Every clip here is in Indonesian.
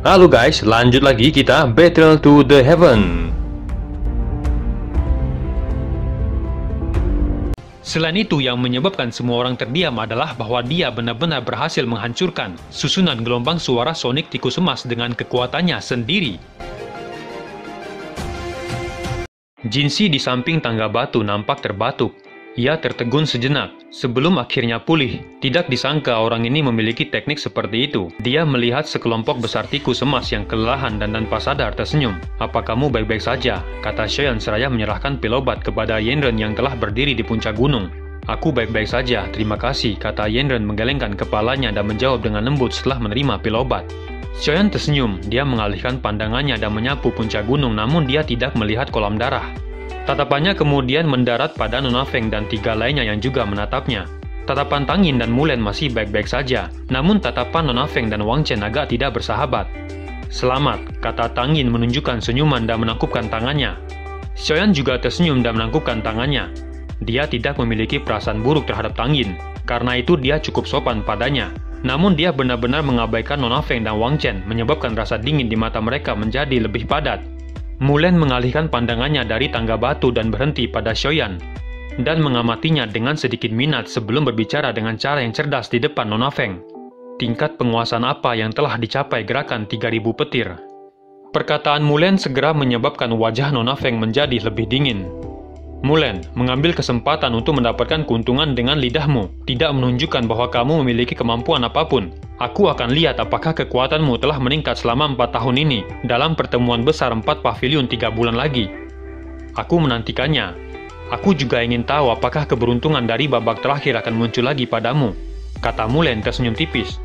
Halo guys, lanjut lagi kita Battle to the Heaven. Selain itu, yang menyebabkan semua orang terdiam adalah bahwa dia benar-benar berhasil menghancurkan susunan gelombang suara Sonic tikus emas dengan kekuatannya sendiri. Jinsi di samping tangga batu nampak terbatuk. Ia tertegun sejenak, sebelum akhirnya pulih. Tidak disangka orang ini memiliki teknik seperti itu. Dia melihat sekelompok besar tikus emas yang kelelahan dan tanpa sadar tersenyum. "Apa kamu baik-baik saja?" kata Xiaoyan seraya menyerahkan pil obat kepada Yanren yang telah berdiri di puncak gunung. "Aku baik-baik saja, terima kasih," kata Yanren menggelengkan kepalanya dan menjawab dengan lembut setelah menerima pil obat. Xiaoyan tersenyum, dia mengalihkan pandangannya dan menyapu puncak gunung, namun dia tidak melihat kolam darah. Tatapannya kemudian mendarat pada Nona Feng dan 3 lainnya yang juga menatapnya. Tatapan Tang Yin dan Mulan masih baik-baik saja, namun tatapan Nona Feng dan Wang Chen agak tidak bersahabat. "Selamat," kata Tang Yin menunjukkan senyuman dan menangkupkan tangannya. Xiaoyan juga tersenyum dan menangkupkan tangannya. Dia tidak memiliki perasaan buruk terhadap Tang Yin, karena itu dia cukup sopan padanya. Namun dia benar-benar mengabaikan Nona Feng dan Wang Chen, menyebabkan rasa dingin di mata mereka menjadi lebih padat. Mulan mengalihkan pandangannya dari tangga batu dan berhenti pada Xiaoyan, dan mengamatinya dengan sedikit minat sebelum berbicara dengan cara yang cerdas di depan Nona Feng. "Tingkat penguasaan apa yang telah dicapai gerakan 3000 petir?" Perkataan Mulan segera menyebabkan wajah Nona Feng menjadi lebih dingin. "Mulan, mengambil kesempatan untuk mendapatkan keuntungan dengan lidahmu tidak menunjukkan bahwa kamu memiliki kemampuan apapun. Aku akan lihat apakah kekuatanmu telah meningkat selama 4 tahun ini dalam pertemuan besar 4 pavilion 3 bulan lagi. Aku menantikannya. Aku juga ingin tahu apakah keberuntungan dari babak terakhir akan muncul lagi padamu," kata Mulan tersenyum tipis.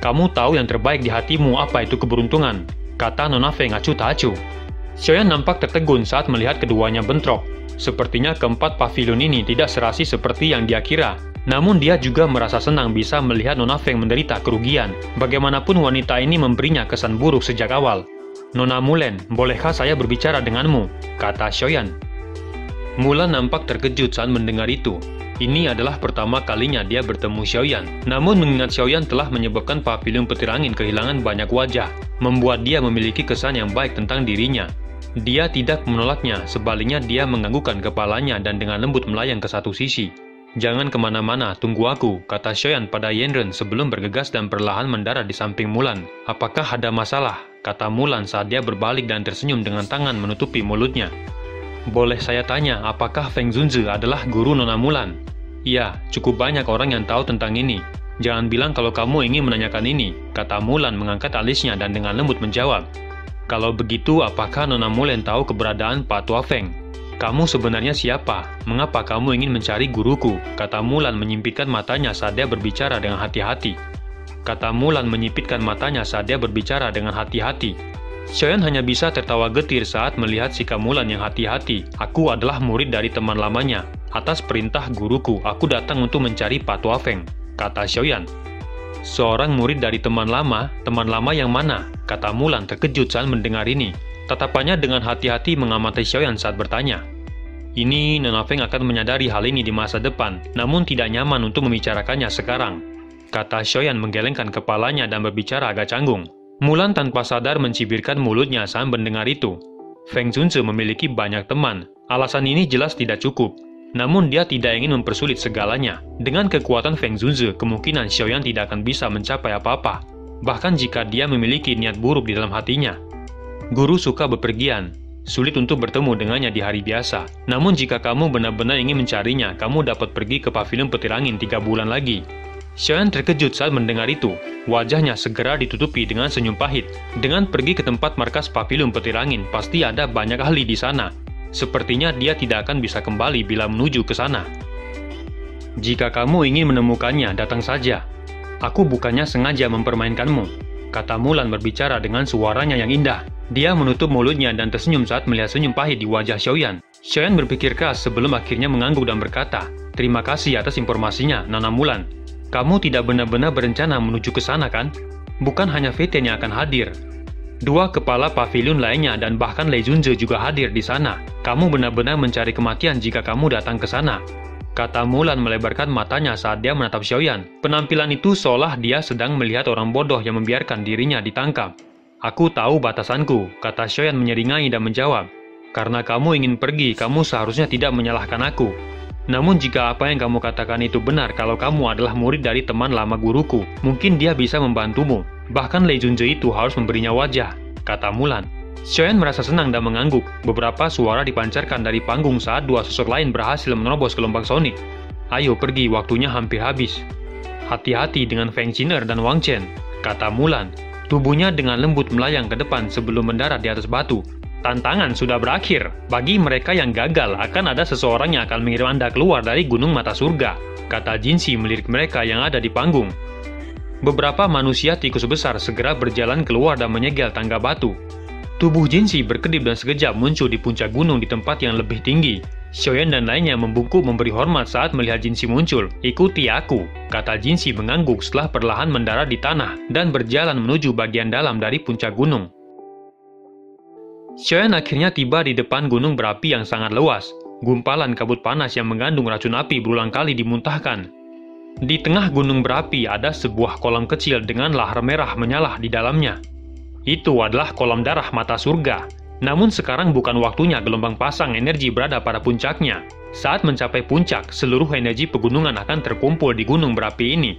"Kamu tahu yang terbaik di hatimu apa itu keberuntungan," kata Nona Feng acuh tak acuh. Xiaoyan nampak tertegun saat melihat keduanya bentrok. Sepertinya keempat pavilion ini tidak serasi seperti yang dia kira. Namun dia juga merasa senang bisa melihat Nona Feng menderita kerugian. Bagaimanapun wanita ini memberinya kesan buruk sejak awal. "Nona Mulan, bolehkah saya berbicara denganmu?" kata Xiaoyan. Mulan nampak terkejut saat mendengar itu. Ini adalah pertama kalinya dia bertemu Xiaoyan. Namun mengingat Xiaoyan telah menyebabkan pavilion petir angin kehilangan banyak wajah, membuat dia memiliki kesan yang baik tentang dirinya. Dia tidak menolaknya, sebaliknya dia menganggukkan kepalanya dan dengan lembut melayang ke satu sisi. "Jangan kemana-mana, tunggu aku," kata Xiaoyan pada Yanren sebelum bergegas dan perlahan mendarat di samping Mulan. "Apakah ada masalah?" kata Mulan saat dia berbalik dan tersenyum dengan tangan menutupi mulutnya. "Boleh saya tanya, apakah Feng Zunzi adalah guru Nona Mulan?" "Ya, cukup banyak orang yang tahu tentang ini. Jangan bilang kalau kamu ingin menanyakan ini," kata Mulan mengangkat alisnya dan dengan lembut menjawab. "Kalau begitu, apakah Nona Mulan tahu keberadaan Pak Tua Feng? Kamu sebenarnya siapa? Mengapa kamu ingin mencari guruku?" kata Mulan menyipitkan matanya saat dia berbicara dengan hati-hati. Xiaoyan hanya bisa tertawa getir saat melihat sikap Mulan yang hati-hati. "Aku adalah murid dari teman lamanya. Atas perintah guruku, aku datang untuk mencari Pak Tua Feng," kata Xiaoyan. "Seorang murid dari teman lama yang mana?" kata Mulan terkejut saat mendengar ini. Tatapannya dengan hati-hati mengamati Xiaoyan saat bertanya. Ini Nona Feng akan menyadari hal ini di masa depan, namun tidak nyaman untuk membicarakannya sekarang, kata Xiaoyan menggelengkan kepalanya dan berbicara agak canggung. Mulan tanpa sadar mencibirkan mulutnya saat mendengar itu. Feng Zunzi memiliki banyak teman. Alasan ini jelas tidak cukup. Namun dia tidak ingin mempersulit segalanya. Dengan kekuatan Feng Zunzi, kemungkinan Xiaoyan tidak akan bisa mencapai apa-apa. Bahkan jika dia memiliki niat buruk di dalam hatinya. Guru suka bepergian. Sulit untuk bertemu dengannya di hari biasa. Namun jika kamu benar-benar ingin mencarinya, kamu dapat pergi ke pavilion petir angin 3 bulan lagi. Xiaoyan terkejut saat mendengar itu. Wajahnya segera ditutupi dengan senyum pahit. Dengan pergi ke tempat markas pavilion petir angin, pasti ada banyak ahli di sana. Sepertinya dia tidak akan bisa kembali bila menuju ke sana. Jika kamu ingin menemukannya, datang saja. Aku bukannya sengaja mempermainkanmu, kata Mulan berbicara dengan suaranya yang indah. Dia menutup mulutnya dan tersenyum saat melihat senyum pahit di wajah Xiaoyan. Xiaoyan berpikir keras sebelum akhirnya mengangguk dan berkata, "Terima kasih atas informasinya, Nona Mulan. Kamu tidak benar-benar berencana menuju ke sana, kan? Bukan hanya Feiten yang akan hadir. 2 kepala pavilion lainnya dan bahkan Lei Junzi juga hadir di sana. Kamu benar-benar mencari kematian jika kamu datang ke sana," kata Mulan melebarkan matanya saat dia menatap Xiaoyan. Penampilan itu seolah dia sedang melihat orang bodoh yang membiarkan dirinya ditangkap. Aku tahu batasanku, kata Xiaoyan menyeringai dan menjawab. Karena kamu ingin pergi, kamu seharusnya tidak menyalahkan aku. Namun jika apa yang kamu katakan itu benar kalau kamu adalah murid dari teman lama guruku, mungkin dia bisa membantumu. Bahkan Lei Junzhe itu harus memberinya wajah, kata Mulan. Xiaoyan merasa senang dan mengangguk. Beberapa suara dipancarkan dari panggung saat dua sosok lain berhasil menerobos gelombang sonik. Ayo pergi, waktunya hampir habis. Hati-hati dengan Feng Qin'er dan Wang Chen, kata Mulan. Tubuhnya dengan lembut melayang ke depan sebelum mendarat di atas batu. Tantangan sudah berakhir. Bagi mereka yang gagal, akan ada seseorang yang akan mengirim Anda keluar dari Gunung Mata Surga, kata Jinxi melirik mereka yang ada di panggung. Beberapa manusia tikus besar segera berjalan keluar dan menyegel tangga batu. Tubuh Jinxi berkedip dan sekejap muncul di puncak gunung di tempat yang lebih tinggi. Xiaoyan dan lainnya membungkuk memberi hormat saat melihat Jinxi muncul. Ikuti aku, kata Jinxi mengangguk setelah perlahan mendarat di tanah dan berjalan menuju bagian dalam dari puncak gunung. Xiaoyan akhirnya tiba di depan gunung berapi yang sangat luas. Gumpalan kabut panas yang mengandung racun api berulang kali dimuntahkan. Di tengah gunung berapi ada sebuah kolam kecil dengan lahar merah menyala di dalamnya. Itu adalah kolam darah mata surga. Namun sekarang bukan waktunya gelombang pasang energi berada pada puncaknya. Saat mencapai puncak, seluruh energi pegunungan akan terkumpul di gunung berapi ini.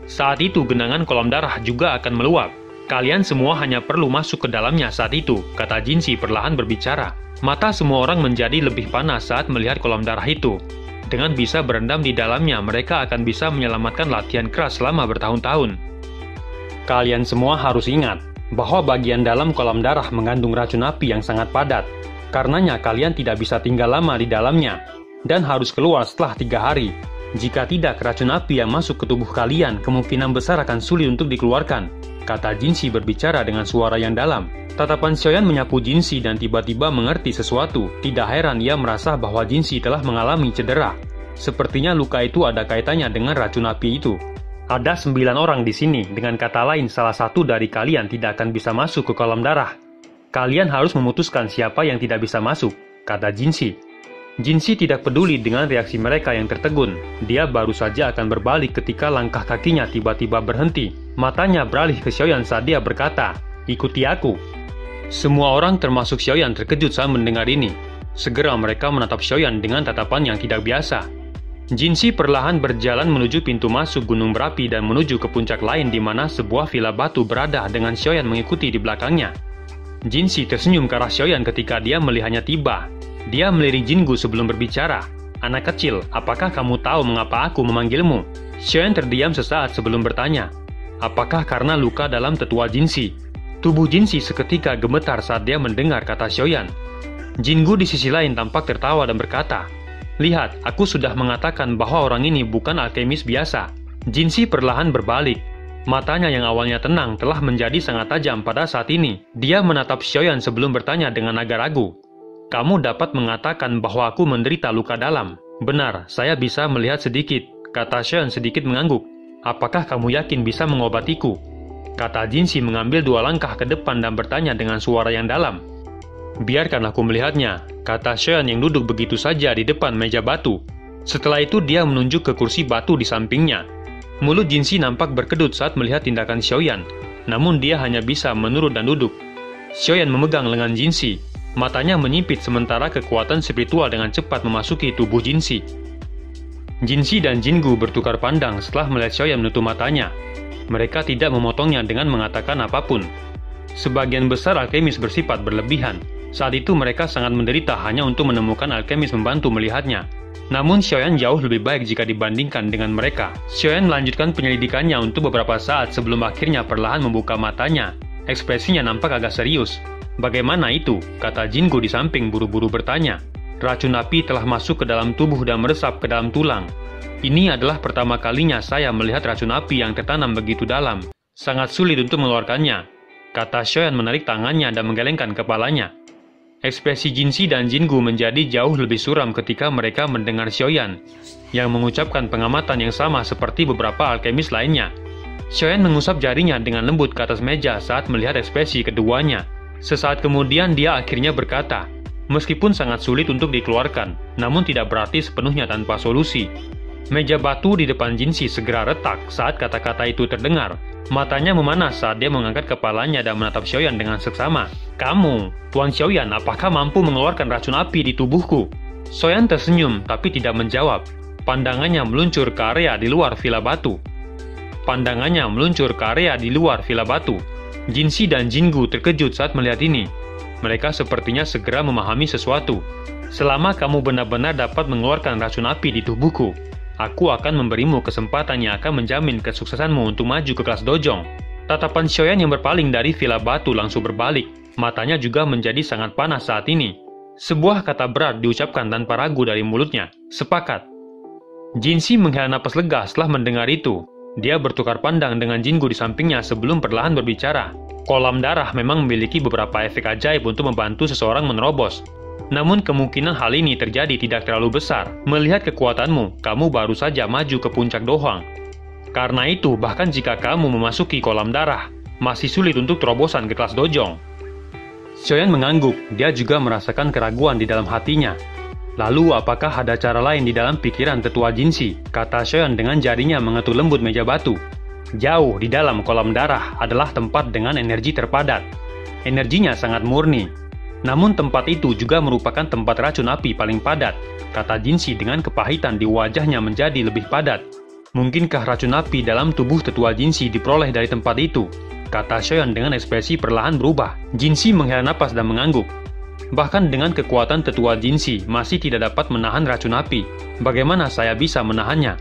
Saat itu genangan kolam darah juga akan meluap. Kalian semua hanya perlu masuk ke dalamnya saat itu, kata Jinxi perlahan berbicara. Mata semua orang menjadi lebih panas saat melihat kolam darah itu. Dengan bisa berendam di dalamnya, mereka akan bisa menyelamatkan latihan keras selama bertahun-tahun. Kalian semua harus ingat bahwa bagian dalam kolam darah mengandung racun api yang sangat padat. Karenanya kalian tidak bisa tinggal lama di dalamnya, dan harus keluar setelah 3 hari. Jika tidak, racun api yang masuk ke tubuh kalian kemungkinan besar akan sulit untuk dikeluarkan, kata Jinxi berbicara dengan suara yang dalam. Tatapan Xiaoyan menyapu Jinxi dan tiba-tiba mengerti sesuatu. Tidak heran ia merasa bahwa Jinxi telah mengalami cedera. Sepertinya luka itu ada kaitannya dengan racun api itu. Ada 9 orang di sini, dengan kata lain salah satu dari kalian tidak akan bisa masuk ke kolam darah. Kalian harus memutuskan siapa yang tidak bisa masuk, kata Jinxi. Jinxi tidak peduli dengan reaksi mereka yang tertegun. Dia baru saja akan berbalik ketika langkah kakinya tiba-tiba berhenti. Matanya beralih ke Xiaoyan saat dia berkata, ikuti aku. Semua orang termasuk Xiaoyan terkejut saat mendengar ini. Segera mereka menatap Xiaoyan dengan tatapan yang tidak biasa. Jinxi perlahan berjalan menuju pintu masuk gunung berapi dan menuju ke puncak lain di mana sebuah villa batu berada dengan Xiaoyan mengikuti di belakangnya. Jinxi tersenyum ke arah Xiaoyan ketika dia melihatnya tiba. Dia melirik Jingu sebelum berbicara. Anak kecil, apakah kamu tahu mengapa aku memanggilmu? Xiaoyan terdiam sesaat sebelum bertanya. Apakah karena luka dalam tetua Jinxi? Tubuh Jinxi seketika gemetar saat dia mendengar kata Xiaoyan. Jingu di sisi lain tampak tertawa dan berkata, lihat, aku sudah mengatakan bahwa orang ini bukan alkemis biasa. Jinxi perlahan berbalik. Matanya yang awalnya tenang telah menjadi sangat tajam pada saat ini. Dia menatap Xiaoyan sebelum bertanya dengan agak ragu. Kamu dapat mengatakan bahwa aku menderita luka dalam. Benar, saya bisa melihat sedikit, kata Xiaoyan sedikit mengangguk. Apakah kamu yakin bisa mengobatiku? Kata Jinxi mengambil 2 langkah ke depan dan bertanya dengan suara yang dalam. Biarkan aku melihatnya, kata Xiaoyan yang duduk begitu saja di depan meja batu. Setelah itu dia menunjuk ke kursi batu di sampingnya. Mulut Jinxi nampak berkedut saat melihat tindakan Xiaoyan, namun dia hanya bisa menurut dan duduk. Xiaoyan memegang lengan Jinxi. Matanya menyipit sementara kekuatan spiritual dengan cepat memasuki tubuh Jinxi. Jinxi dan Jingu bertukar pandang setelah melihat Xiaoyan menutup matanya. Mereka tidak memotongnya dengan mengatakan apapun. Sebagian besar alkemis bersifat berlebihan. Saat itu mereka sangat menderita hanya untuk menemukan alkemis membantu melihatnya. Namun Xiaoyan jauh lebih baik jika dibandingkan dengan mereka. Xiaoyan melanjutkan penyelidikannya untuk beberapa saat sebelum akhirnya perlahan membuka matanya. Ekspresinya nampak agak serius. Bagaimana itu? Kata Jingu di samping buru-buru bertanya. Racun api telah masuk ke dalam tubuh dan meresap ke dalam tulang. Ini adalah pertama kalinya saya melihat racun api yang tertanam begitu dalam. Sangat sulit untuk mengeluarkannya, kata Xiaoyan menarik tangannya dan menggelengkan kepalanya. Ekspresi Jinxi dan Jingu menjadi jauh lebih suram ketika mereka mendengar Xiaoyan yang mengucapkan pengamatan yang sama seperti beberapa alkemis lainnya. Xiaoyan mengusap jarinya dengan lembut ke atas meja saat melihat ekspresi keduanya. Sesaat kemudian dia akhirnya berkata, meskipun sangat sulit untuk dikeluarkan, namun tidak berarti sepenuhnya tanpa solusi. Meja batu di depan Jinsi segera retak saat kata-kata itu terdengar. Matanya memanas saat dia mengangkat kepalanya dan menatap Xiaoyan dengan seksama. Kamu, Tuan Xiaoyan, apakah mampu mengeluarkan racun api di tubuhku? Xiaoyan tersenyum tapi tidak menjawab. Pandangannya meluncur ke area di luar villa batu. Jinsi dan Jinggu terkejut saat melihat ini. Mereka sepertinya segera memahami sesuatu. Selama kamu benar-benar dapat mengeluarkan racun api di tubuhku, aku akan memberimu kesempatan yang akan menjamin kesuksesanmu untuk maju ke kelas dojong. Tatapan Xiaoyan yang berpaling dari villa batu langsung berbalik. Matanya juga menjadi sangat panas saat ini. Sebuah kata berat diucapkan tanpa ragu dari mulutnya. Sepakat. Jinsi menghela napas lega setelah mendengar itu. Dia bertukar pandang dengan Jinggu di sampingnya sebelum perlahan berbicara. Kolam darah memang memiliki beberapa efek ajaib untuk membantu seseorang menerobos. Namun kemungkinan hal ini terjadi tidak terlalu besar. Melihat kekuatanmu, kamu baru saja maju ke puncak dohang. Karena itu, bahkan jika kamu memasuki kolam darah, masih sulit untuk terobosan ke kelas dojong. Xiaoyan mengangguk, dia juga merasakan keraguan di dalam hatinya. Lalu, apakah ada cara lain di dalam pikiran tetua Jinsi? Kata Xiaoyan dengan jarinya mengetuk lembut meja batu. Jauh di dalam kolam darah adalah tempat dengan energi terpadat. Energinya sangat murni. Namun tempat itu juga merupakan tempat racun api paling padat, kata Jinsi dengan kepahitan di wajahnya menjadi lebih padat. Mungkinkah racun api dalam tubuh tetua Jinsi diperoleh dari tempat itu? Kata Xiaoyan dengan ekspresi perlahan berubah. Jinsi menghela napas dan mengangguk. Bahkan dengan kekuatan tetua Jinsi masih tidak dapat menahan racun api. Bagaimana saya bisa menahannya?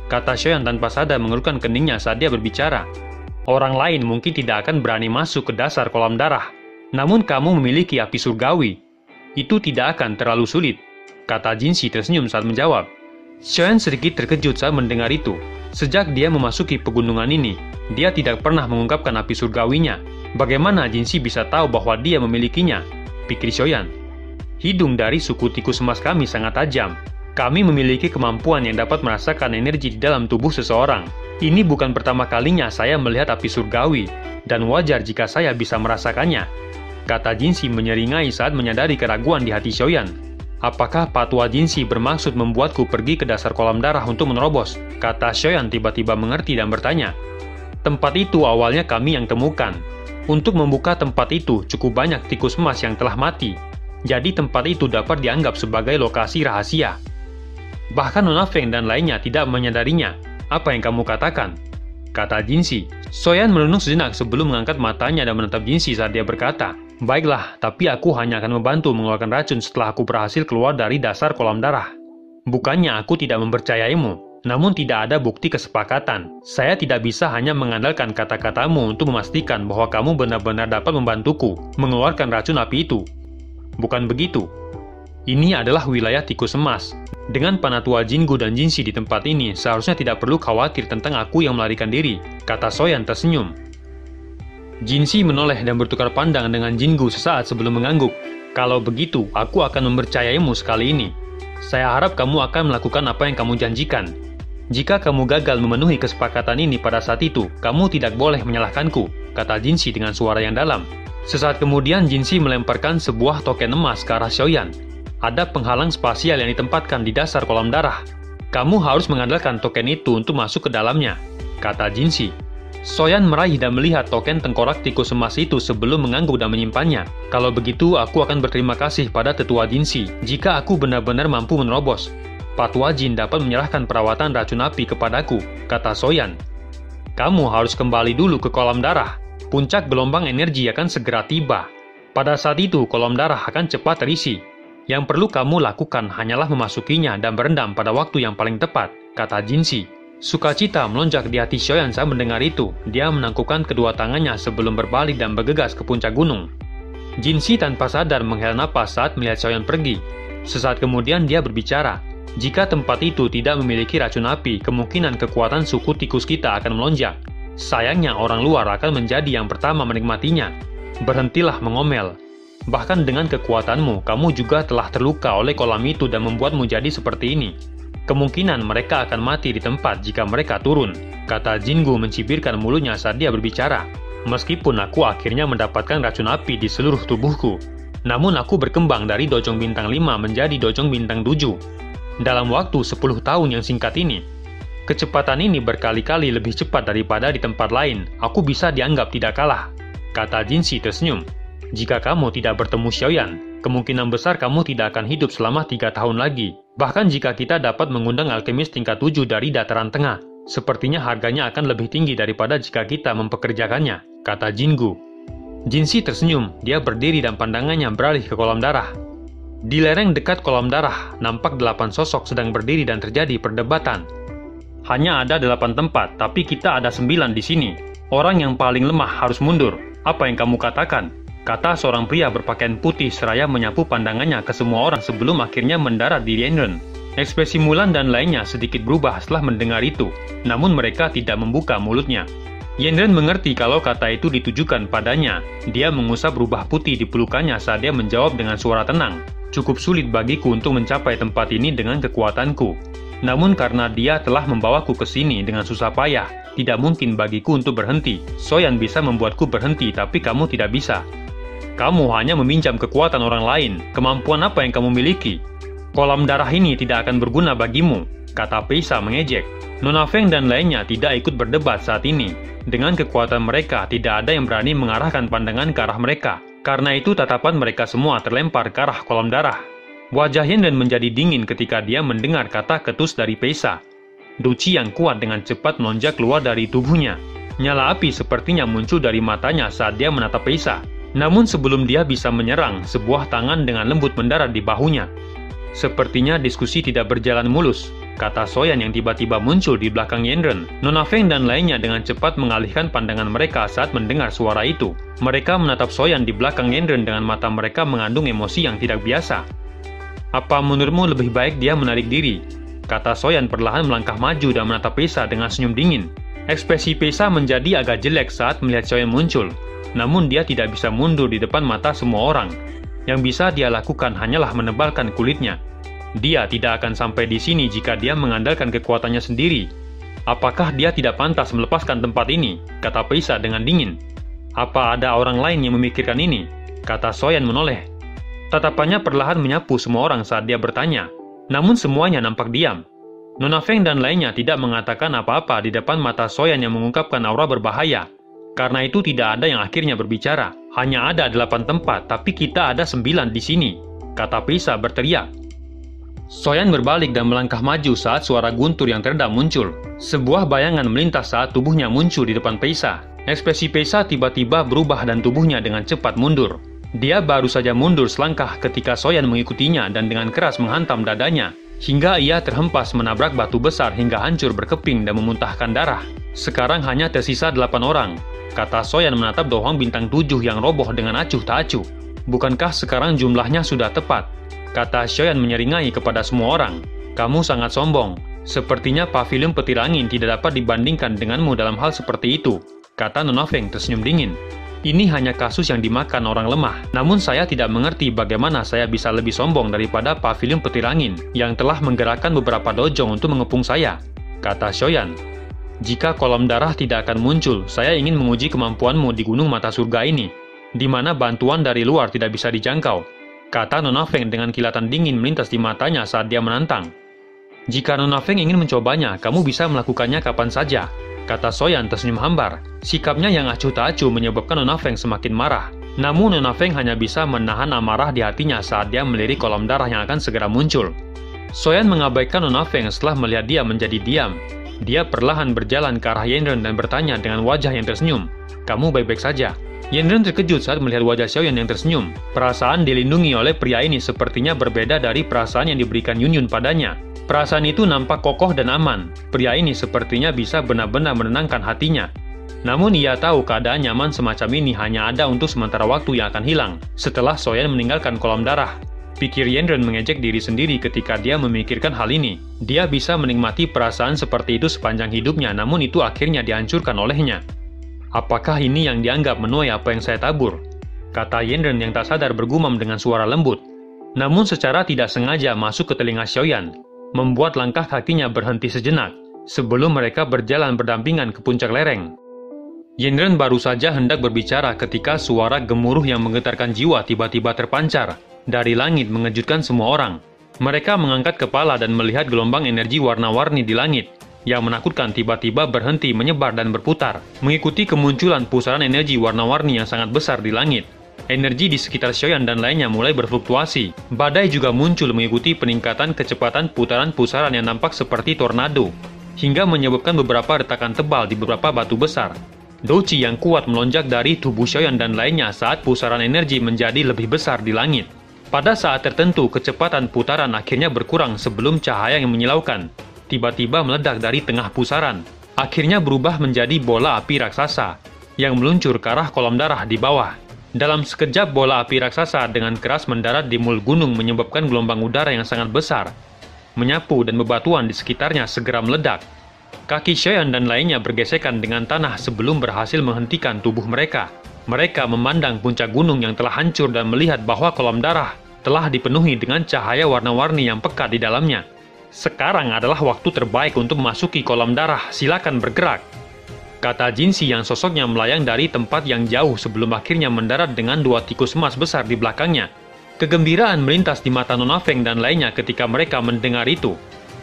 Kata Xiaoyan tanpa sadar mengerutkan keningnya saat dia berbicara. Orang lain mungkin tidak akan berani masuk ke dasar kolam darah. Namun kamu memiliki api surgawi. Itu tidak akan terlalu sulit. Kata Jinsi tersenyum saat menjawab. Xiaoyan sedikit terkejut saat mendengar itu. Sejak dia memasuki pegunungan ini, dia tidak pernah mengungkapkan api surgawinya. Bagaimana Jinsi bisa tahu bahwa dia memilikinya? Pikir Xiaoyan. Hidung dari suku tikus emas kami sangat tajam. Kami memiliki kemampuan yang dapat merasakan energi di dalam tubuh seseorang. Ini bukan pertama kalinya saya melihat api surgawi, dan wajar jika saya bisa merasakannya. Kata Jinsi menyeringai saat menyadari keraguan di hati Xiaoyan. Apakah Patua Jinsi bermaksud membuatku pergi ke dasar kolam darah untuk menerobos? Kata Xiaoyan tiba-tiba mengerti dan bertanya. Tempat itu awalnya kami yang temukan. Untuk membuka tempat itu cukup banyak tikus emas yang telah mati. Jadi tempat itu dapat dianggap sebagai lokasi rahasia. Bahkan Nona Feng dan lainnya tidak menyadarinya. Apa yang kamu katakan? Kata Jinsi. Xiaoyan merenung sejenak sebelum mengangkat matanya dan menatap Jinsi saat dia berkata, baiklah, tapi aku hanya akan membantu mengeluarkan racun setelah aku berhasil keluar dari dasar kolam darah. Bukannya aku tidak mempercayaimu, namun tidak ada bukti kesepakatan. Saya tidak bisa hanya mengandalkan kata-katamu untuk memastikan bahwa kamu benar-benar dapat membantuku mengeluarkan racun api itu. Bukan begitu. Ini adalah wilayah tikus emas. Dengan Panatua Jinggu dan Jinsi di tempat ini, seharusnya tidak perlu khawatir tentang aku yang melarikan diri, kata Xiaoyan tersenyum. Jinsi menoleh dan bertukar pandang dengan Jinggu sesaat sebelum mengangguk. Kalau begitu, aku akan mempercayaimu sekali ini. Saya harap kamu akan melakukan apa yang kamu janjikan. Jika kamu gagal memenuhi kesepakatan ini pada saat itu, kamu tidak boleh menyalahkanku, kata Jinsi dengan suara yang dalam. Sesaat kemudian Jinsi melemparkan sebuah token emas ke arah Xiaoyan. Ada penghalang spasial yang ditempatkan di dasar kolam darah. Kamu harus mengandalkan token itu untuk masuk ke dalamnya, kata Jinsi. Xiaoyan meraih dan melihat token tengkorak tikus emas itu sebelum mengangguk dan menyimpannya. Kalau begitu, aku akan berterima kasih pada tetua Jinsi jika aku benar-benar mampu menerobos. Patua Jin dapat menyerahkan perawatan racun api kepadaku, kata Xiaoyan. Kamu harus kembali dulu ke kolam darah. Puncak gelombang energi akan segera tiba. Pada saat itu, kolam darah akan cepat terisi. Yang perlu kamu lakukan hanyalah memasukinya dan berendam pada waktu yang paling tepat, kata Jinsi. Sukacita melonjak di hati Xiaoyan saat mendengar itu. Dia menangkupkan kedua tangannya sebelum berbalik dan bergegas ke puncak gunung. Jinsi tanpa sadar menghela napas saat melihat Xiaoyan pergi. Sesaat kemudian dia berbicara. Jika tempat itu tidak memiliki racun api, kemungkinan kekuatan suku tikus kita akan melonjak. Sayangnya orang luar akan menjadi yang pertama menikmatinya. Berhentilah mengomel. Bahkan dengan kekuatanmu, kamu juga telah terluka oleh kolam itu dan membuatmu jadi seperti ini. Kemungkinan mereka akan mati di tempat jika mereka turun, kata Jinggu mencibirkan mulutnya saat dia berbicara. Meskipun aku akhirnya mendapatkan racun api di seluruh tubuhku, namun aku berkembang dari dojong bintang 5 menjadi dojong bintang 7. dalam waktu 10 tahun yang singkat ini. Kecepatan ini berkali-kali lebih cepat daripada di tempat lain. Aku bisa dianggap tidak kalah, kata Jinsi tersenyum. Jika kamu tidak bertemu Xiaoyan, kemungkinan besar kamu tidak akan hidup selama 3 tahun lagi. Bahkan jika kita dapat mengundang alkemis tingkat 7 dari dataran tengah, sepertinya harganya akan lebih tinggi daripada jika kita mempekerjakannya, kata Jingu. Jinsi tersenyum, dia berdiri dan pandangannya beralih ke kolam darah. Di lereng dekat kolam darah, nampak 8 sosok sedang berdiri dan terjadi perdebatan. Hanya ada 8 tempat, tapi kita ada 9 di sini. Orang yang paling lemah harus mundur. Apa yang kamu katakan? Kata seorang pria berpakaian putih seraya menyapu pandangannya ke semua orang sebelum akhirnya mendarat di Yanren. Ekspresi Mulan dan lainnya sedikit berubah setelah mendengar itu, namun mereka tidak membuka mulutnya. Yanren mengerti kalau kata itu ditujukan padanya. Dia mengusap rubah putih di pelukannya saat dia menjawab dengan suara tenang. Cukup sulit bagiku untuk mencapai tempat ini dengan kekuatanku. Namun karena dia telah membawaku ke sini dengan susah payah, tidak mungkin bagiku untuk berhenti. Xiaoyan bisa membuatku berhenti, tapi kamu tidak bisa. Kamu hanya meminjam kekuatan orang lain. Kemampuan apa yang kamu miliki? Kolam darah ini tidak akan berguna bagimu, kata Peisa mengejek. Nona Feng dan lainnya tidak ikut berdebat saat ini. Dengan kekuatan mereka, tidak ada yang berani mengarahkan pandangan ke arah mereka. Karena itu tatapan mereka semua terlempar ke arah kolam darah. Wajah Yanren menjadi dingin ketika dia mendengar kata ketus dari Peisa. Duci yang kuat dengan cepat melonjak keluar dari tubuhnya. Nyala api sepertinya muncul dari matanya saat dia menatap Peisa. Namun sebelum dia bisa menyerang, sebuah tangan dengan lembut mendarat di bahunya. Sepertinya diskusi tidak berjalan mulus, kata Xiaoyan yang tiba-tiba muncul di belakang Yanren. Nona Feng dan lainnya dengan cepat mengalihkan pandangan mereka saat mendengar suara itu. Mereka menatap Xiaoyan di belakang Yanren dengan mata mereka mengandung emosi yang tidak biasa. Apa menurutmu lebih baik dia menarik diri? Kata Xiaoyan perlahan melangkah maju dan menatap Peisa dengan senyum dingin. Ekspresi Peisa menjadi agak jelek saat melihat Xiaoyan muncul. Namun dia tidak bisa mundur di depan mata semua orang. Yang bisa dia lakukan hanyalah menebalkan kulitnya. Dia tidak akan sampai di sini jika dia mengandalkan kekuatannya sendiri. Apakah dia tidak pantas melepaskan tempat ini? Kata Peisa dengan dingin. Apa ada orang lain yang memikirkan ini? Kata Xiaoyan menoleh. Tatapannya perlahan menyapu semua orang saat dia bertanya. Namun semuanya nampak diam. Nona Feng dan lainnya tidak mengatakan apa-apa di depan mata Xiaoyan yang mengungkapkan aura berbahaya. Karena itu tidak ada yang akhirnya berbicara. Hanya ada 8 tempat, tapi kita ada 9 di sini, kata Peisa berteriak. Xiaoyan berbalik dan melangkah maju saat suara guntur yang teredam muncul. Sebuah bayangan melintas saat tubuhnya muncul di depan Peisa. Ekspresi Peisa tiba-tiba berubah dan tubuhnya dengan cepat mundur. Dia baru saja mundur selangkah ketika Xiaoyan mengikutinya dan dengan keras menghantam dadanya, hingga ia terhempas menabrak batu besar hingga hancur berkeping dan memuntahkan darah. Sekarang hanya tersisa 8 orang, kata Xiaoyan menatap dohong bintang 7 yang roboh dengan acuh tak acuh. Bukankah sekarang jumlahnya sudah tepat? Kata Xiaoyan menyeringai kepada semua orang. Kamu sangat sombong. Sepertinya pavilion petir angin tidak dapat dibandingkan denganmu dalam hal seperti itu, kata Nona Feng tersenyum dingin. Ini hanya kasus yang dimakan orang lemah. Namun saya tidak mengerti bagaimana saya bisa lebih sombong daripada pavilion petir angin yang telah menggerakkan beberapa dojong untuk mengepung saya, kata Xiaoyan. Jika kolam darah tidak akan muncul, saya ingin menguji kemampuanmu di gunung mata surga ini, di mana bantuan dari luar tidak bisa dijangkau, kata Nona Feng dengan kilatan dingin melintas di matanya saat dia menantang. Jika Nona Feng ingin mencobanya, kamu bisa melakukannya kapan saja, kata Xiaoyan tersenyum hambar. Sikapnya yang acuh tak acuh menyebabkan Nona Feng semakin marah. Namun Nona Feng hanya bisa menahan amarah di hatinya saat dia melirik kolam darah yang akan segera muncul. Xiaoyan mengabaikan Nona Feng setelah melihat dia menjadi diam. Dia perlahan berjalan ke arah Yanren dan bertanya dengan wajah yang tersenyum, "Kamu baik-baik saja?" Yanren terkejut saat melihat wajah Xiaoyan yang tersenyum. Perasaan dilindungi oleh pria ini sepertinya berbeda dari perasaan yang diberikan Yunyun padanya. Perasaan itu nampak kokoh dan aman. Pria ini sepertinya bisa benar-benar menenangkan hatinya. Namun ia tahu keadaan nyaman semacam ini hanya ada untuk sementara waktu yang akan hilang setelah Xiaoyan meninggalkan kolam darah. Pikir Yanren mengejek diri sendiri ketika dia memikirkan hal ini. Dia bisa menikmati perasaan seperti itu sepanjang hidupnya, namun itu akhirnya dihancurkan olehnya. Apakah ini yang dianggap menuai apa yang saya tabur? Kata Yanren yang tak sadar bergumam dengan suara lembut. Namun secara tidak sengaja masuk ke telinga Xiaoyan, membuat langkah kakinya berhenti sejenak sebelum mereka berjalan berdampingan ke puncak lereng. Yanren baru saja hendak berbicara ketika suara gemuruh yang menggetarkan jiwa tiba-tiba terpancar dari langit mengejutkan semua orang. Mereka mengangkat kepala dan melihat gelombang energi warna-warni di langit. Yang menakutkan tiba-tiba berhenti menyebar dan berputar, mengikuti kemunculan pusaran energi warna-warni yang sangat besar di langit. Energi di sekitar Xiaoyan dan lainnya mulai berfluktuasi. Badai juga muncul mengikuti peningkatan kecepatan putaran pusaran yang nampak seperti tornado, hingga menyebabkan beberapa retakan tebal di beberapa batu besar. Douqi yang kuat melonjak dari tubuh Xiaoyan dan lainnya saat pusaran energi menjadi lebih besar di langit. Pada saat tertentu, kecepatan putaran akhirnya berkurang sebelum cahaya yang menyilaukan tiba-tiba meledak dari tengah pusaran. Akhirnya berubah menjadi bola api raksasa yang meluncur ke arah kolom darah di bawah. Dalam sekejap, bola api raksasa dengan keras mendarat di mul gunung menyebabkan gelombang udara yang sangat besar menyapu dan bebatuan di sekitarnya segera meledak. Kaki Xiaoyan dan lainnya bergesekan dengan tanah sebelum berhasil menghentikan tubuh mereka. Mereka memandang puncak gunung yang telah hancur dan melihat bahwa kolom darah telah dipenuhi dengan cahaya warna-warni yang pekat di dalamnya. Sekarang adalah waktu terbaik untuk memasuki kolam darah, silakan bergerak, kata Jinxi yang sosoknya melayang dari tempat yang jauh sebelum akhirnya mendarat dengan 2 tikus emas besar di belakangnya. Kegembiraan melintas di mata Nona Feng dan lainnya ketika mereka mendengar itu.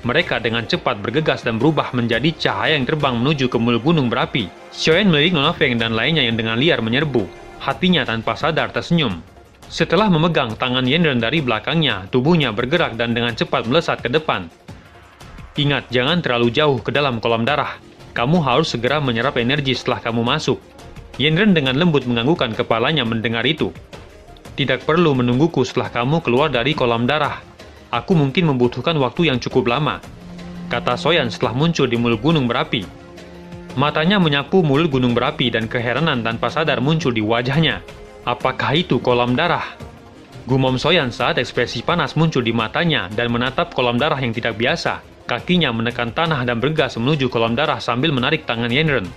Mereka dengan cepat bergegas dan berubah menjadi cahaya yang terbang menuju ke mul gunung berapi. Xiaoyan melirik Nona Feng dan lainnya yang dengan liar menyerbu. Hatinya tanpa sadar tersenyum. Setelah memegang tangan Yanren dari belakangnya, tubuhnya bergerak dan dengan cepat melesat ke depan. Ingat, jangan terlalu jauh ke dalam kolam darah. Kamu harus segera menyerap energi setelah kamu masuk. Yanren dengan lembut menganggukkan kepalanya mendengar itu. Tidak perlu menungguku setelah kamu keluar dari kolam darah. Aku mungkin membutuhkan waktu yang cukup lama, kata Xiaoyan setelah muncul di mulut gunung berapi. Matanya menyapu mulut gunung berapi dan keheranan tanpa sadar muncul di wajahnya. Apakah itu kolam darah? Gumam Xiaoyan saat ekspresi panas muncul di matanya dan menatap kolam darah yang tidak biasa. Kakinya menekan tanah dan bergegas menuju kolam darah sambil menarik tangan Yanren.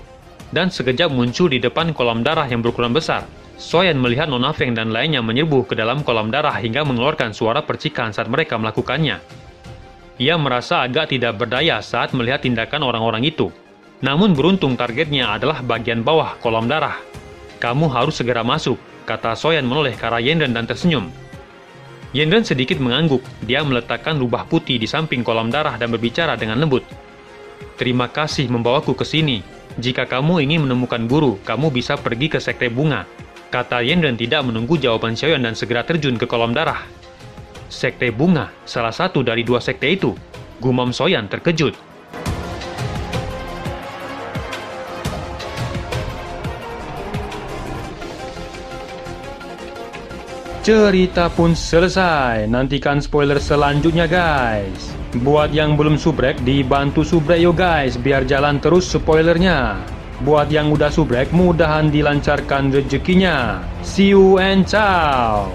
Dan sekejap muncul di depan kolam darah yang berukuran besar. Xiaoyan melihat Nona Feng dan lainnya menyerbu ke dalam kolam darah hingga mengeluarkan suara percikan saat mereka melakukannya. Ia merasa agak tidak berdaya saat melihat tindakan orang-orang itu. Namun beruntung targetnya adalah bagian bawah kolam darah. Kamu harus segera masuk, kata Xiaoyan menoleh ke arah Yanren dan tersenyum. Yanren sedikit mengangguk. Dia meletakkan rubah putih di samping kolam darah dan berbicara dengan lembut. Terima kasih membawaku ke sini. Jika kamu ingin menemukan guru, kamu bisa pergi ke sekte bunga, kata Yanren tidak menunggu jawaban Xiaoyan dan segera terjun ke kolam darah. Sekte bunga, salah satu dari 2 sekte itu, gumam Xiaoyan terkejut. Cerita pun selesai, nantikan spoiler selanjutnya guys. Buat yang belum subrek, dibantu subrek yo guys, biar jalan terus spoilernya. Buat yang udah subrek, mudahan dilancarkan rezekinya. See you and ciao.